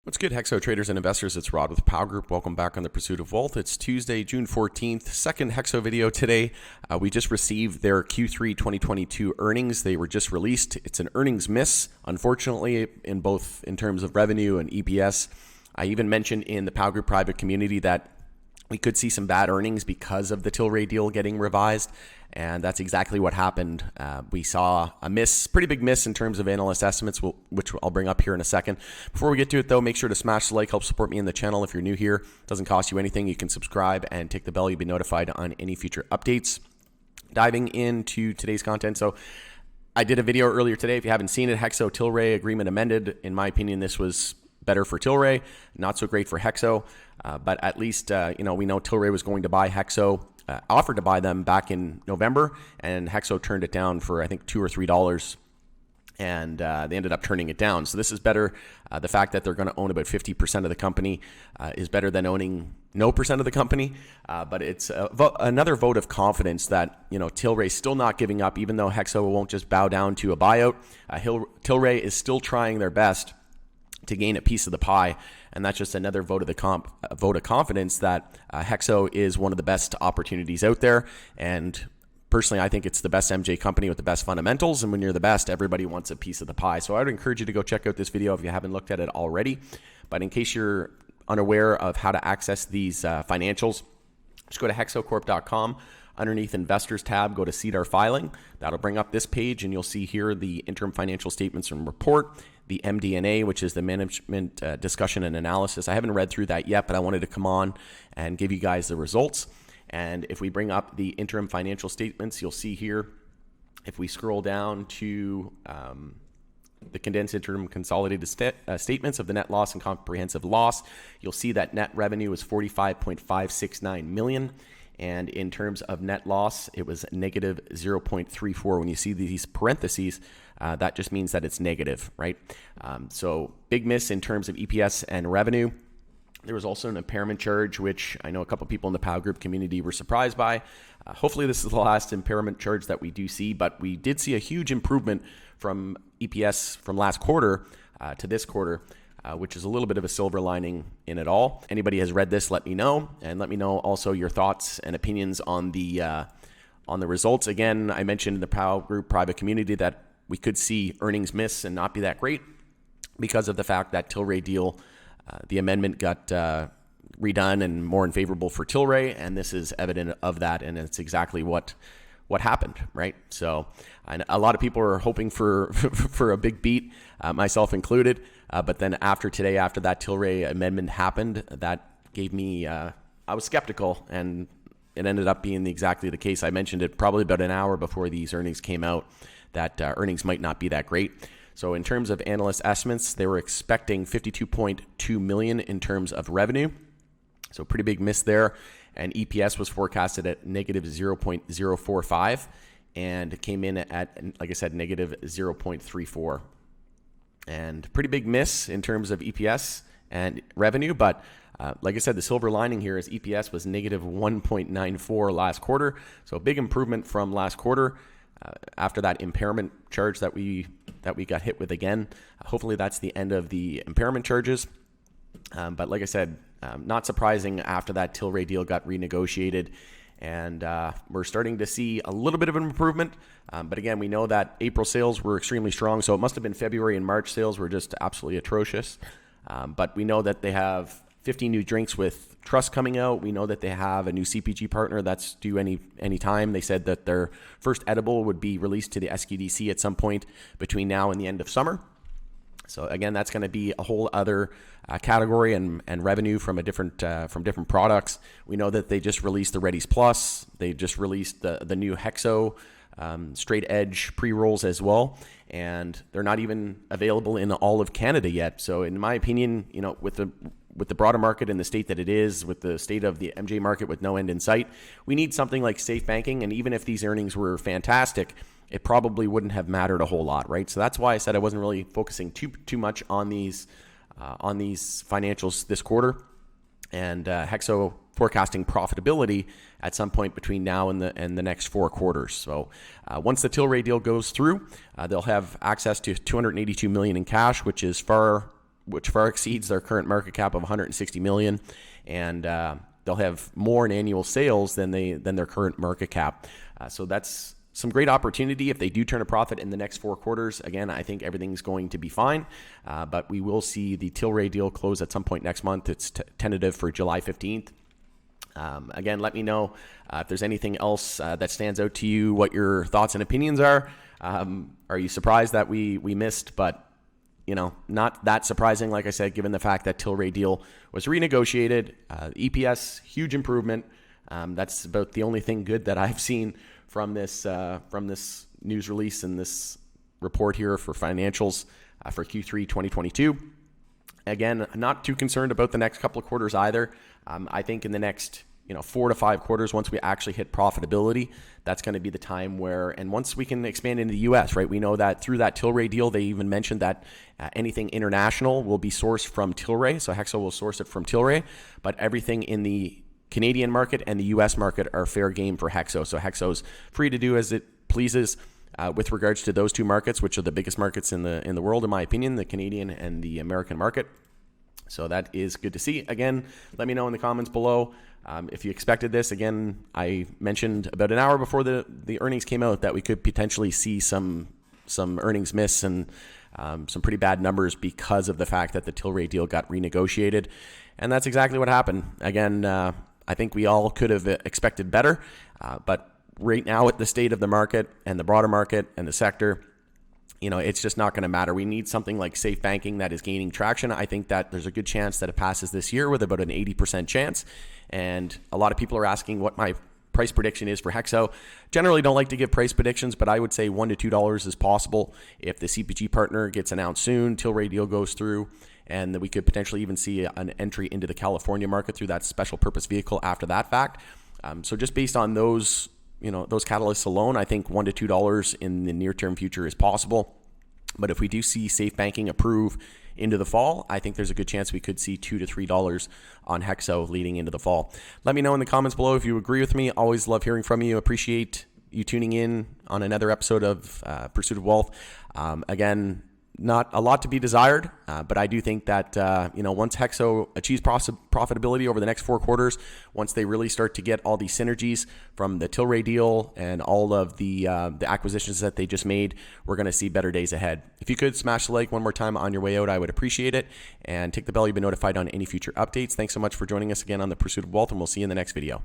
What's good, HEXO traders and investors? It's Rod with Power Group. Welcome back on the Pursuit of Wealth. It's Tuesday, June 14th, second HEXO video today. We just received their Q3 2022 earnings. They were just released. It's an earnings miss, unfortunately, in terms of revenue and EPS. I even mentioned in the Power Group private community that we could see some bad earnings because of the Tilray deal getting revised, and that's exactly what happened. We saw a pretty big miss in terms of analyst estimates, which I'll bring up here in a second. Before we get to it, though, make sure to smash the like, help support me in the channel. If you're new here, it doesn't cost you anything. You can subscribe and tick the bell. You'll be notified on any future updates. Diving into today's content. So I did a video earlier today. If you haven't seen it, HEXO Tilray agreement amended. In my opinion, this was better for Tilray, not so great for HEXO, but at least we know Tilray was going to buy HEXO, offered to buy them back in November, and HEXO turned it down for I think $2 or $3, and they ended up turning it down. So this is better. The fact that they're going to own about 50% of the company is better than owning no percent of the company, but it's another vote of confidence that Tilray's still not giving up, even though HEXO won't just bow down to a buyout. Tilray is still trying their best to gain a piece of the pie, and that's just another vote of confidence that HEXO is one of the best opportunities out there. And personally, I think it's the best MJ company with the best fundamentals, and when you're the best, everybody wants a piece of the pie. So I would encourage you to go check out this video if you haven't looked at it already. But in case you're unaware of how to access these financials, just go to hexocorp.com. Underneath Investors tab, go to SEDAR filing. That'll bring up this page, and you'll see here the interim financial statements and report, the MD&A, which is the management discussion and analysis. I haven't read through that yet, but I wanted to come on and give you guys the results. And if we bring up the interim financial statements, you'll see here, if we scroll down to the condensed interim consolidated statements of the net loss and comprehensive loss, you'll see that net revenue was $45.569 million. And in terms of net loss, it was negative 0.34. When you see these parentheses, that just means that it's negative, right? So big miss in terms of EPS and revenue. There was also an impairment charge, which I know a couple people in the Power Group community were surprised by. Hopefully this is the last impairment charge that we do see, but we did see a huge improvement from EPS from last quarter to this quarter, which is a little bit of a silver lining in it all. Anybody has read this, let me know, and let me know also your thoughts and opinions on the results. Again, I mentioned in the Power Group private community that we could see earnings miss and not be that great because of the fact that Tilray deal, the amendment got redone and more unfavorable for Tilray, and this is evident of that, and it's exactly what happened, right? So a lot of people are hoping for for a big beat, myself included. But then after that Tilray amendment happened, that gave me, I was skeptical, and it ended up being exactly the case. I mentioned it probably about an hour before these earnings came out, that earnings might not be that great. So in terms of analyst estimates, they were expecting 52.2 million in terms of revenue. So pretty big miss there. And EPS was forecasted at negative 0.045 and it came in at, like I said, negative 0.34. And pretty big miss in terms of EPS and revenue. But like I said, the silver lining here is EPS was negative 1.94 last quarter. So a big improvement from last quarter after that impairment charge that we got hit with again. Hopefully that's the end of the impairment charges. But like I said, not surprising after that Tilray deal got renegotiated, and we're starting to see a little bit of an improvement. But again, we know that April sales were extremely strong, so it must have been February and March sales were just absolutely atrocious. But we know that they have 50 new drinks with Trust coming out. We know that they have a new CPG partner that's due any time. They said that their first edible would be released to the SQDC at some point between now and the end of summer. So again, that's going to be a whole other category and revenue from different products. We know that they just released the Reddy's Plus. They just released the new HEXO straight edge pre-rolls as well, and they're not even available in all of Canada yet. So in my opinion, with the broader market in the state that it is, with the state of the MJ market with no end in sight, we need something like safe banking. And even if these earnings were fantastic, it probably wouldn't have mattered a whole lot, right? So that's why I said I wasn't really focusing too much on these financials this quarter. And HEXO forecasting profitability at some point between now and the next 4 quarters. So once the Tilray deal goes through, they'll have access to $282 million in cash, which is far which far exceeds their current market cap of 160 million, and they'll have more in annual sales than their current market cap. So that's some great opportunity if they do turn a profit in the next 4 quarters. Again, I think everything's going to be fine, but we will see the Tilray deal close at some point next month. It's tentative for July 15th. Again, let me know if there's anything else that stands out to you, what your thoughts and opinions are. Are you surprised that we missed? But, not that surprising, like I said, given the fact that Tilray deal was renegotiated. EPS, huge improvement. That's about the only thing good that I've seen from this news release and this report here for financials for Q3 2022. Again, not too concerned about the next couple of quarters either. I think in the next 4 to 5 quarters, once we actually hit profitability, that's going to be the time where, and once we can expand into the US, right? We know that through that Tilray deal, they even mentioned that anything international will be sourced from Tilray. So HEXO will source it from Tilray, but everything in the Canadian market and the US market are fair game for HEXO. So HEXO's free to do as it pleases with regards to those 2 markets, which are the biggest markets in the world, in my opinion, the Canadian and the American market. So that is good to see. Again, let me know in the comments below if you expected this. Again, I mentioned about an hour before the earnings came out that we could potentially see some earnings miss and some pretty bad numbers because of the fact that the Tilray deal got renegotiated. And that's exactly what happened. Again, I think we all could have expected better, but right now at the state of the market and the broader market and the sector, it's just not going to matter. We need something like safe banking that is gaining traction. I think that there's a good chance that it passes this year with about an 80% chance. And a lot of people are asking what my price prediction is for HEXO. Generally don't like to give price predictions, but I would say $1 to $2 is possible if the CPG partner gets announced soon, Tilray deal goes through, and that we could potentially even see an entry into the California market through that special purpose vehicle after that fact. So just based on those catalysts alone, I think $1 to $2 in the near-term future is possible. But if we do see safe banking approve into the fall, I think there's a good chance we could see $2 to $3 on HEXO leading into the fall. Let me know in the comments below if you agree with me. Always love hearing from you. Appreciate you tuning in on another episode of Pursuit of Wealth. Again, not a lot to be desired, but I do think that once HEXO achieves profitability over the next 4 quarters, once they really start to get all these synergies from the Tilray deal and all of the acquisitions that they just made, we're going to see better days ahead. If you could smash the like one more time on your way out, I would appreciate it, and tick the bell. You'll be notified on any future updates. Thanks so much for joining us again on the Pursuit of Wealth, and we'll see you in the next video.